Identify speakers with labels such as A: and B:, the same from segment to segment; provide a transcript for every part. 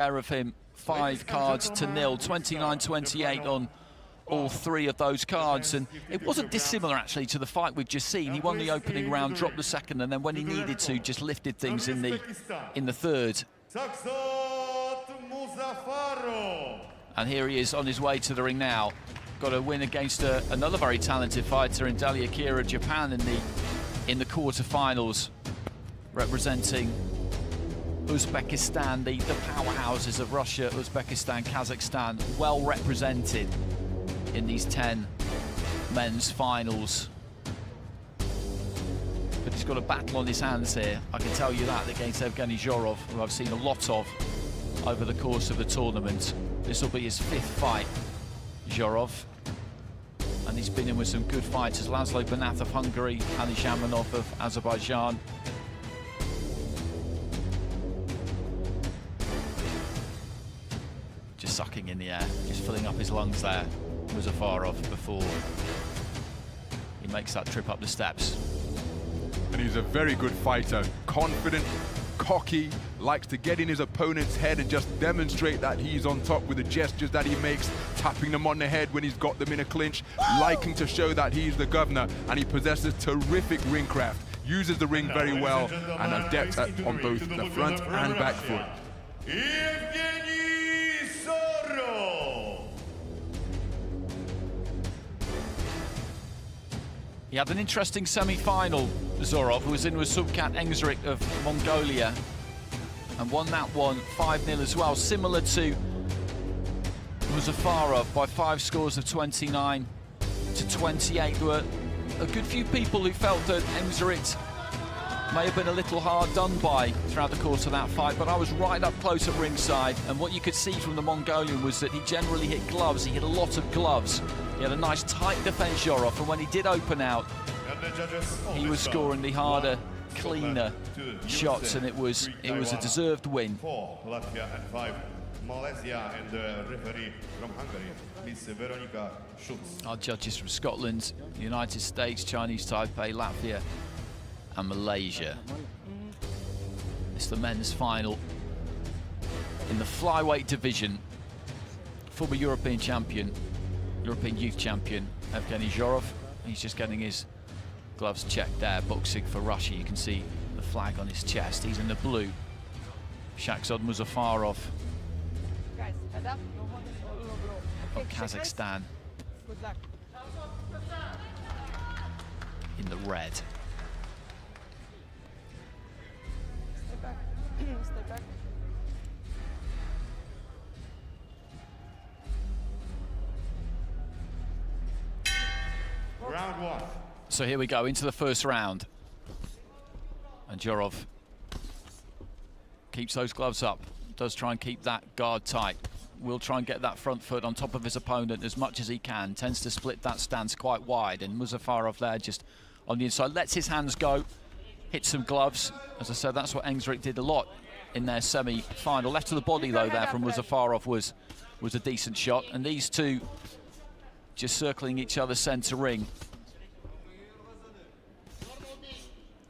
A: of him, 5 cards to 0, 29-28 on all 3 of those cards, and it wasn't dissimilar actually to the fight we've just seen. He won the opening round, dropped the second, and then when he needed to, just lifted things in the third. And here he is on his way to the ring now. Got a win against another very talented fighter in Akira, Japan, in the quarterfinals, representing Uzbekistan, the powerhouses of Russia, Uzbekistan, Kazakhstan, well represented in these 10 men's finals. But he's got a battle on his hands here, I can tell you that, against Evgenii ZHOROV, who I've seen a lot of over the course of the tournament. This will be his 5th fight, ZHOROV. And he's been in with some good fighters, Laszlo Banath of Hungary, Ali Shamanov of Azerbaijan. Just sucking in the air, just filling up his lungs there, MUZAFAROV, before he makes that trip up the steps.
B: And he's a very good fighter, confident, cocky, likes to get in his opponent's head and just demonstrate that he's on top with the gestures that he makes, tapping them on the head when he's got them in a clinch, liking to show that he's the governor, and he possesses terrific ring craft, uses the ring very well, and adept on both the front and back foot.
A: He had an interesting semi-final, ZHOROV, who was in with Subkat Engzrik of Mongolia, and won that one 5-0 as well, similar to MUZAFAROV by 5 scores of 29-28. There were a good few people who felt that Engzrik may have been a little hard done by throughout the course of that fight, but I was right up close at ringside, and what you could see from the Mongolian was that he generally hit gloves. He hit a lot of gloves. He had a nice tight defense, ZHOROV, and when he did open out, he was scoring the harder, cleaner shots, and it was a deserved win.
C: 4 Latvia and 5 Malaysia, and the referee from Hungary, Miss Veronika Schultz.
A: Our judges from Scotland, the United States, Chinese Taipei, Latvia and Malaysia. It's the men's final in the flyweight division. Former European champion, European youth champion, Evgenii ZHOROV. He's just getting his gloves checked there, boxing for Russia. You can see the flag on his chest. He's in the blue. Shakhzod MUZAFAROV of Kazakhstan in the red.
D: Step back.
C: Round 1.
A: So here we go into the first round, and ZHOROV keeps those gloves up, does try and keep that guard tight, will try and get that front foot on top of his opponent as much as he can, tends to split that stance quite wide, and MUZAFAROV there just on the inside, lets his hands go, hits some gloves. As I said, that's what Engzrik did a lot in their semi-final. Left to the body though there from MUZAFAROV was a decent shot, and these two just circling each other's centre ring.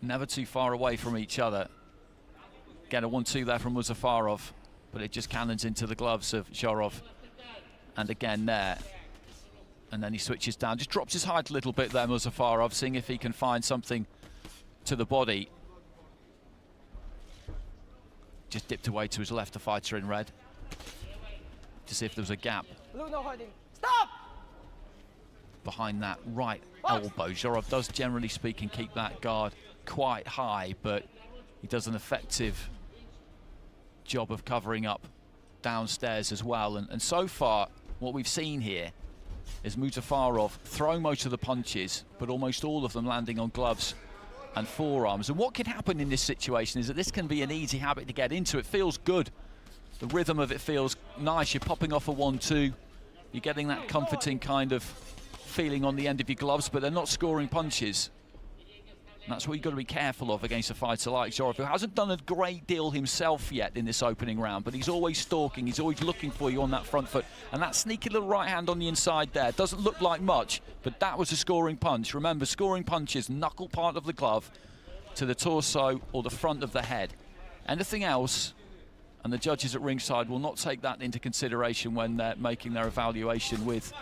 A: Never too far away from each other. Get a 1-2 there from MUZAFAROV, but it just cannons into the gloves of ZHOROV. And again there. And then he switches down, just drops his height a little bit there, MUZAFAROV, seeing if he can find something to the body. Just dipped away to his left, the fighter in red, to see if there was a gap.
D: Stop!
A: Behind that right elbow. ZHOROV does, generally speaking, keep that guard quite high, but he does an effective job of covering up downstairs as well. And so far, what we've seen here is MUZAFAROV throwing most of the punches, but almost all of them landing on gloves and forearms. And what can happen in this situation is that this can be an easy habit to get into. It feels good. The rhythm of it feels nice. You're popping off a 1-2. You're getting that comforting kind of feeling on the end of your gloves, but they're not scoring punches. And that's what you've got to be careful of against a fighter like ZHOROV, who hasn't done a great deal himself yet in this opening round, but he's always stalking, he's always looking for you on that front foot. And that sneaky little right hand on the inside there doesn't look like much, but that was a scoring punch. Remember, scoring punches, knuckle part of the glove to the torso or the front of the head. Anything else, And the judges at ringside will not take that into consideration when they're making their evaluation with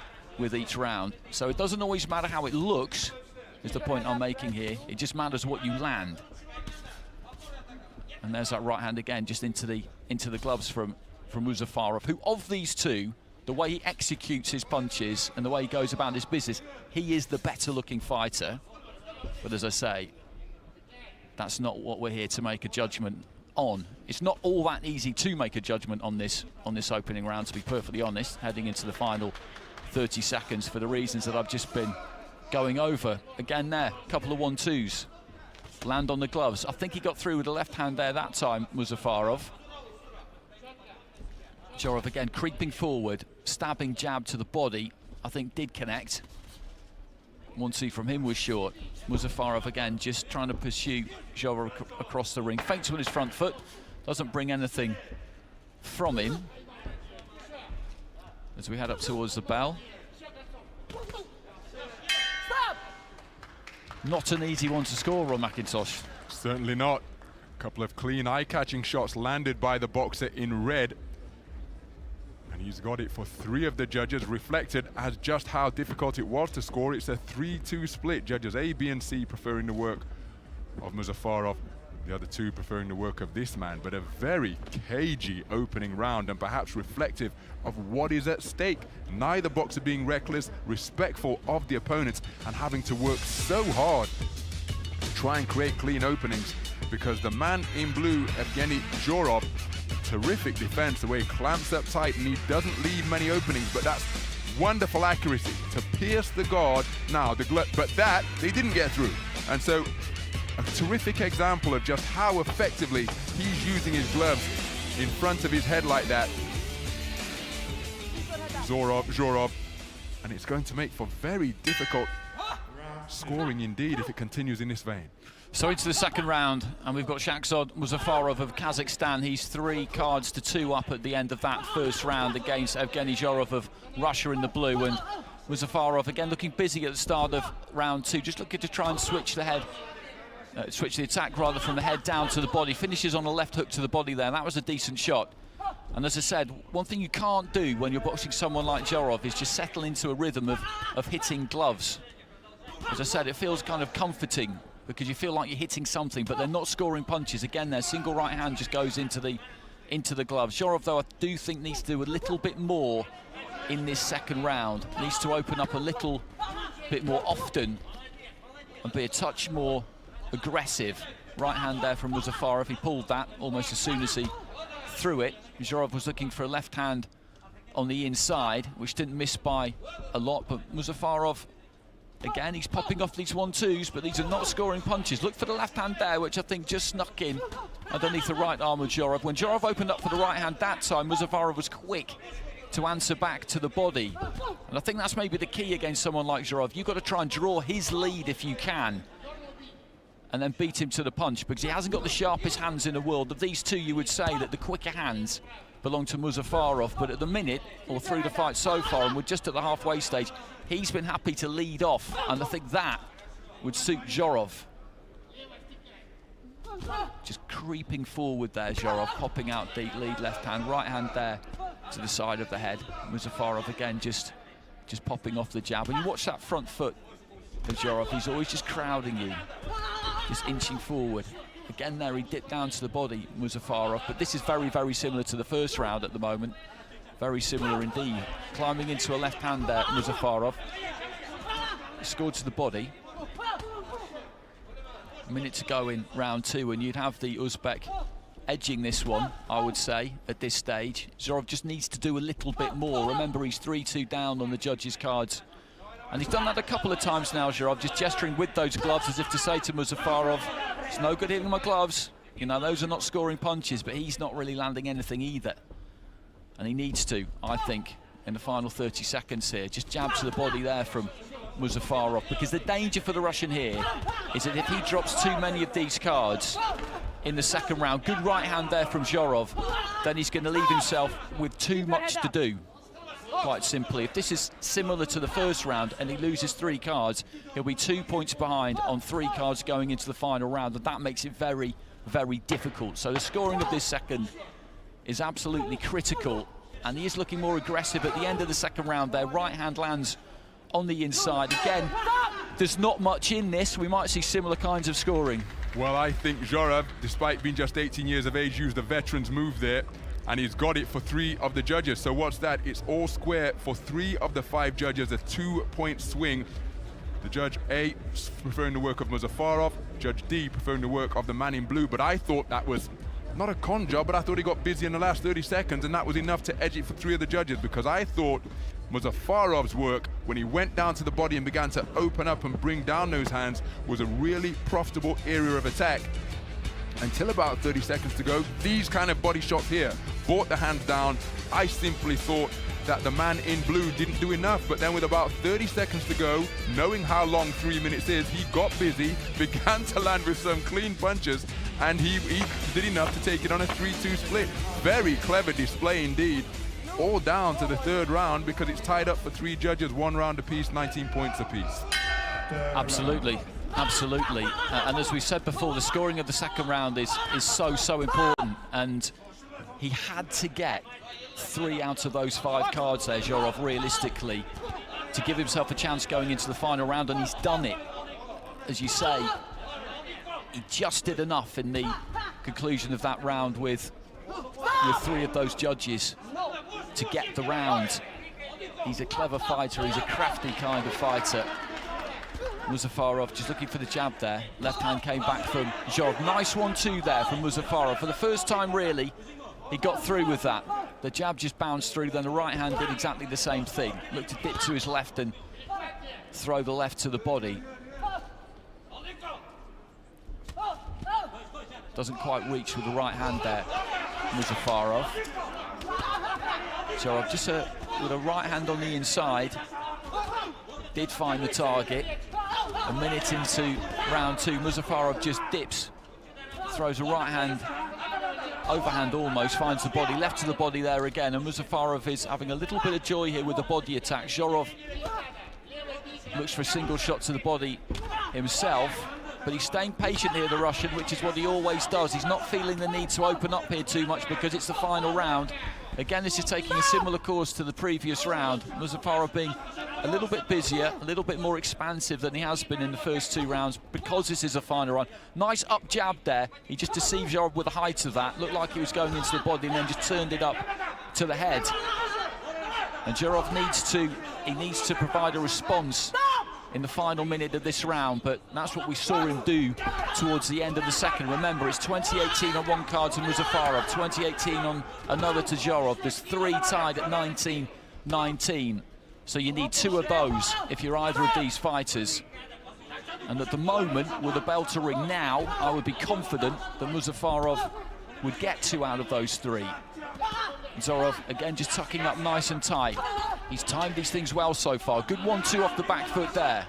A: each round. So it doesn't always matter how it looks, is the point I'm making here. It just matters what you land. And there's that right hand again, just into the gloves from MUZAFAROV, who of these two, the way he executes his punches and the way he goes about his business, he is the better looking fighter. But as I say, that's not what we're here to make a judgment on. It's not all that easy to make a judgment on this opening round, to be perfectly honest, heading into the final 30 seconds for the reasons that I've just been going over. Again there, a couple of 1-2s. Land on the gloves. I think he got through with the left hand there that time, MUZAFAROV. ZHOROV again creeping forward, stabbing jab to the body, I think did connect. 1-2 from him was short. MUZAFAROV again just trying to pursue ZHOROV across the ring. Feints with his front foot, doesn't bring anything from him. As we head up towards the bell.
D: Stop!
A: Not an easy one to score, Ron McIntosh.
B: Certainly not. A couple of clean eye-catching shots landed by the boxer in red. And he's got it for 3 of the judges, reflected as just how difficult it was to score. It's a 3-2 split. Judges A, B, and C preferring the work of MUZAFAROV, the other 2 preferring the work of this man. But a very cagey opening round, and perhaps reflective of what is at stake. Neither boxer being reckless, respectful of the opponents, and having to work so hard to try and create clean openings, because the man in blue, Evgenii ZHOROV, terrific defense, the way he clamps up tight and he doesn't leave many openings, but that's wonderful accuracy to pierce the guard. Now the glove, but that they didn't get through. And so a terrific example of just how effectively he's using his gloves in front of his head like that. ZHOROV, and it's going to make for very difficult scoring indeed if it continues in this vein.
A: So into the second round, and we've got Shakhzod MUZAFAROV of Kazakhstan. He's 3 cards to 2 up at the end of that first round against Evgenii ZHOROV of Russia in the blue. And MUZAFAROV again looking busy at the start of round 2, just looking to try and switch the head, switch the attack rather from the head down to the body. Finishes on a left hook to the body there. That was a decent shot. And as I said, one thing you can't do when you're boxing someone like ZHOROV is just settle into a rhythm of hitting gloves. As I said, it feels kind of comforting because you feel like you're hitting something, but they're not scoring punches. Again, their single right hand just goes into the gloves. ZHOROV, though, I do think needs to do a little bit more in this second round. Needs to open up a little bit more often and be a touch more aggressive. Right hand there from MUZAFAROV. He pulled that almost as soon as he threw it. ZHOROV was looking for a left hand on the inside, which didn't miss by a lot, but MUZAFAROV, again, he's popping off these 1-2s, but these are not scoring punches. Look for the left hand there, which I think just snuck in underneath the right arm of ZHOROV. When ZHOROV opened up for the right hand that time, MUZAFAROV was quick to answer back to the body. And I think that's maybe the key against someone like ZHOROV. You've got to try and draw his lead if you can, and then beat him to the punch, because he hasn't got the sharpest hands in the world. Of these 2, you would say that the quicker hands belong to MUZAFAROV, but at the minute, or through the fight so far, and we're just at the halfway stage, he's been happy to lead off, and I think that would suit ZHOROV. Just creeping forward there, ZHOROV, popping out deep lead left hand, right hand there to the side of the head. MUZAFAROV again just popping off the jab. And you watch that front foot of ZHOROV, he's always just crowding you, just inching forward. Again there, he dipped down to the body, MUZAFAROV, but this is very, very similar to the first round at the moment. Very similar indeed. Climbing into a left hand there, MUZAFAROV. Scored to the body. A minute to go in round 2, and you'd have the Uzbek edging this one, I would say, at this stage. ZHOROV just needs to do a little bit more. Remember, he's 3-2 down on the judges' cards. And he's done that a couple of times now, ZHOROV, just gesturing with those gloves as if to say to MUZAFAROV, it's no good hitting my gloves. You know, those are not scoring punches, but he's not really landing anything either. And he needs to, I think, in the final 30 seconds here. Just jab to the body there from MUZAFAROV, because the danger for the Russian here is that if he drops too many of these cards in the second round, good right hand there from ZHOROV, then he's going to leave himself with too much to do. Quite simply, if this is similar to the first round and he loses 3 cards, he'll be 2 points behind on 3 cards going into the final round, and that makes it very, very difficult. So the scoring of this second is absolutely critical, and he is looking more aggressive at the end of the second round there. Right hand lands on the inside. Again, there's not much in this. We might see similar kinds of scoring.
B: Well, I think ZHOROV, despite being just 18 years of age, used the veteran's move there, and he's got it for 3 of the judges. So what's that? It's all square for 3 of the 5 judges, a 2-point swing. The judge A preferring the work of MUZAFAROV, Judge D preferring the work of the man in blue. But I thought that was not a con job, but I thought he got busy in the last 30 seconds, and that was enough to edge it for 3 of the judges, because I thought MUZAFAROV's work, when he went down to the body and began to open up and bring down those hands, was a really profitable area of attack. Until about 30 seconds to go, these kind of body shots here brought the hands down. I simply thought that the man in blue didn't do enough, but then with about 30 seconds to go, knowing how long 3 minutes is, he got busy, began to land with some clean punches, and he did enough to take it on a 3-2 split. Very clever display indeed. All down to the 3rd round, because it's tied up for 3 judges, 1 round apiece, 19 points apiece.
A: Absolutely, absolutely. And as we said before, the scoring of the second round is so important, and he had to get 3 out of those 5 cards there, ZHOROV, realistically, to give himself a chance going into the final round, and he's done it. As you say, he just did enough in the conclusion of that round with 3 of those judges to get the round. He's a clever fighter, he's a crafty kind of fighter. MUZAFAROV just looking for the jab there. Left hand came back from ZHOROV. Nice 1-2 there from MUZAFAROV. For the first time, really, he got through with that. The jab just bounced through, then the right hand did exactly the same thing. Looked to dip to his left and throw the left to the body. Doesn't quite reach with the right hand there, MUZAFAROV. ZHOROV just with a right hand on the inside, did find the target. A minute into round 2, MUZAFAROV just dips, throws a right hand, overhand almost, finds the body, left to the body there again, and MUZAFAROV is having a little bit of joy here with the body attack. ZHOROV looks for a single shot to the body himself, but he's staying patient here, the Russian, which is what he always does. He's not feeling the need to open up here too much because it's the final round. Again, this is taking a similar course to the previous round. MUZAFAROV being a little bit busier, a little bit more expansive than he has been in the first 2 rounds because this is a final round. Nice up jab there. He just deceived ZHOROV with the height of that. Looked like he was going into the body and then just turned it up to the head. And ZHOROV needs to provide a response in the final minute of this round, but that's what we saw him do towards the end of the second. Remember, it's 20-18 on one card to MUZAFAROV, 20-18 on another to ZHOROV. There's 3 tied at 19-19. So you need 2 of those if you're either of these fighters. And at the moment, with the bell to ring now, I would be confident that MUZAFAROV would get 2 out of those 3. ZHOROV, again, just tucking up nice and tight. He's timed these things well so far. Good 1-2 off the back foot there.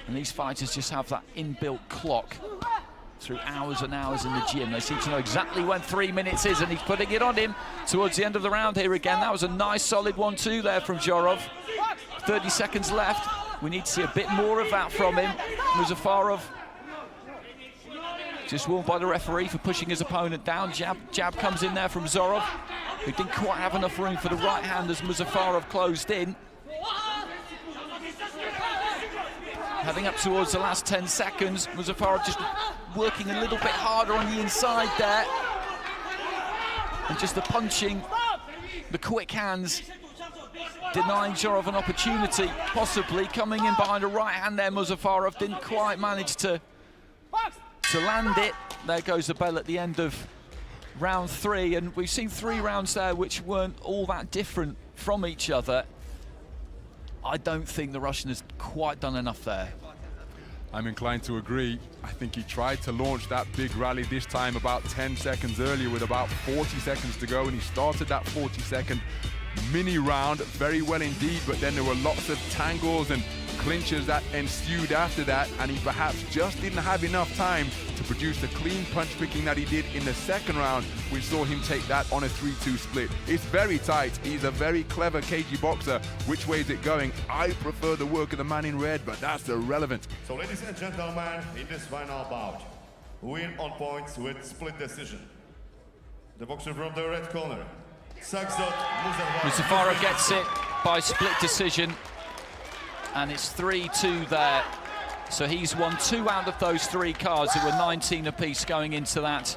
A: And these fighters just have that inbuilt clock through hours and hours in the gym. They seem to know exactly when 3 minutes is, and he's putting it on him towards the end of the round here again. That was a nice solid 1-2 there from ZHOROV. 30 seconds left. We need to see a bit more of that from him. MUZAFAROV just warned by the referee for pushing his opponent down. Jab comes in there from ZHOROV, who didn't quite have enough room for the right hand as MUZAFAROV closed in. Heading up towards the last 10 seconds, MUZAFAROV just working a little bit harder on the inside there. And just the punching, the quick hands, denying ZHOROV an opportunity, possibly coming in behind a right hand there. MUZAFAROV didn't quite manage to land it. There goes the bell at the end of round 3, and we've seen 3 rounds there which weren't all that different from each other. I don't think the Russian has quite done enough there.
B: I'm inclined to agree. I think he tried to launch that big rally this time about 10 seconds earlier with about 40 seconds to go, and he started that 40-second mini round very well indeed, but then there were lots of tangles and clinches that ensued after that, and he perhaps just didn't have enough time to produce the clean punch picking that he did in the second round, which saw him take that on a 3-2 split. It's very tight. He's a very clever cagey boxer. Which way is it going? I prefer the work of the man in red, but that's irrelevant.
C: So ladies and gentlemen, in this final bout, win on points with split decision. The boxer from the red corner, Shakhzod MUZAFAROV.
A: MUZAFAROV gets it by split decision, and it's 3-2 there. So he's won 2 out of those 3 cards that were 19 apiece going into that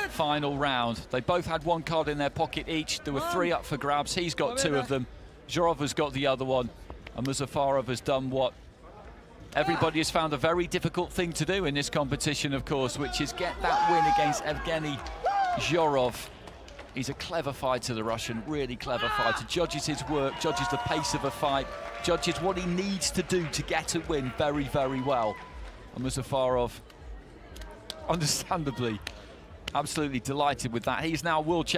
A: final round. They both had 1 card in their pocket each. There were 3 up for grabs. He's got 2 of them. ZHOROV has got the other one. And MUZAFAROV has done what everybody has found a very difficult thing to do in this competition, of course, which is get that win against Evgenii ZHOROV. He's a clever fighter, the Russian, really clever fighter. Judges his work, judges the pace of a fight, judges what he needs to do to get a win very, very well. And MUZAFAROV, understandably, absolutely delighted with that. He's now world champion.